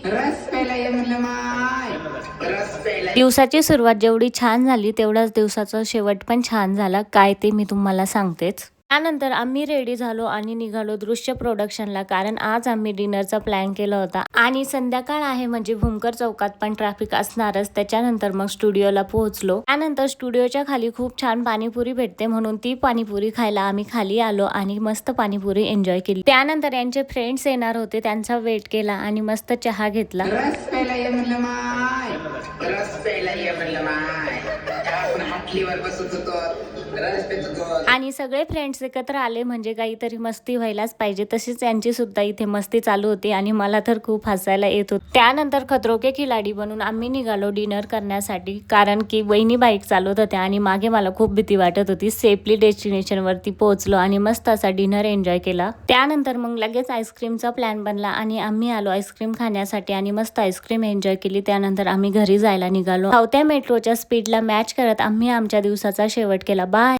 रस प्यायला ये म्हणलं माय, रस प्यायला. दिवसाची सुरुवात जेवढी छान झाली तेवढाच दिवसाचा शेवट पण छान झाला. काय ते मी तुम्हाला सांगतेच. त्यानंतर आम्ही रेडी झालो आणि निघालो दृश्य प्रोडक्शनला, कारण आज आम्ही डिनरचा प्लॅन केला होता आणि संध्याकाळ आहे म्हणजे भूमकर चौकात पण ट्रॅफिक असणारच. त्याच्यानंतर मग स्टुडिओला पोहोचलो. त्यानंतर स्टुडिओच्या खाली खूप छान पाणीपुरी भेटते म्हणून ती पाणीपुरी खायला आम्ही खाली आलो आणि मस्त पाणीपुरी एन्जॉय केली. त्यानंतर यांचे फ्रेंड्स येणार होते, त्यांचा वेट केला आणि मस्त चहा घेतला. रस प्यायला ये म्हणलं माय, रस प्यायला ये म्हणलं माय. आपण हाटलीवर बसत होतो, रस पित होतो. आणि सगळे फ्रेंड्स एकत्र आले म्हणजे काहीतरी मस्ती व्हायलाच पाहिजे. तशीच यांची सुद्धा इथे मस्ती चालू होती आणि मला तर खूप हसायला येत होतं. त्यानंतर खतरो के खिलाडी बनून आम्ही निघालो डिनर करण्यासाठी, कारण की वहिनी बाईक चालवत होत्या आणि मागे मला खूप भीती वाटत होती. सेफली डेस्टिनेशन वरती पोहोचलो आणि मस्त असा डिनर एन्जॉय केला. त्यानंतर मग लगेच आईस्क्रीमचा प्लॅन बनला आणि आम्ही आलो आईस्क्रीम खाण्यासाठी आणि मस्त आईस्क्रीम एन्जॉय केली. त्यानंतर आम्ही घरी जायला निघालो. 4थ्या मेट्रोच्या स्पीडला मॅच करत आम्ही आमच्या दिवसाचा शेवट केला. बाय.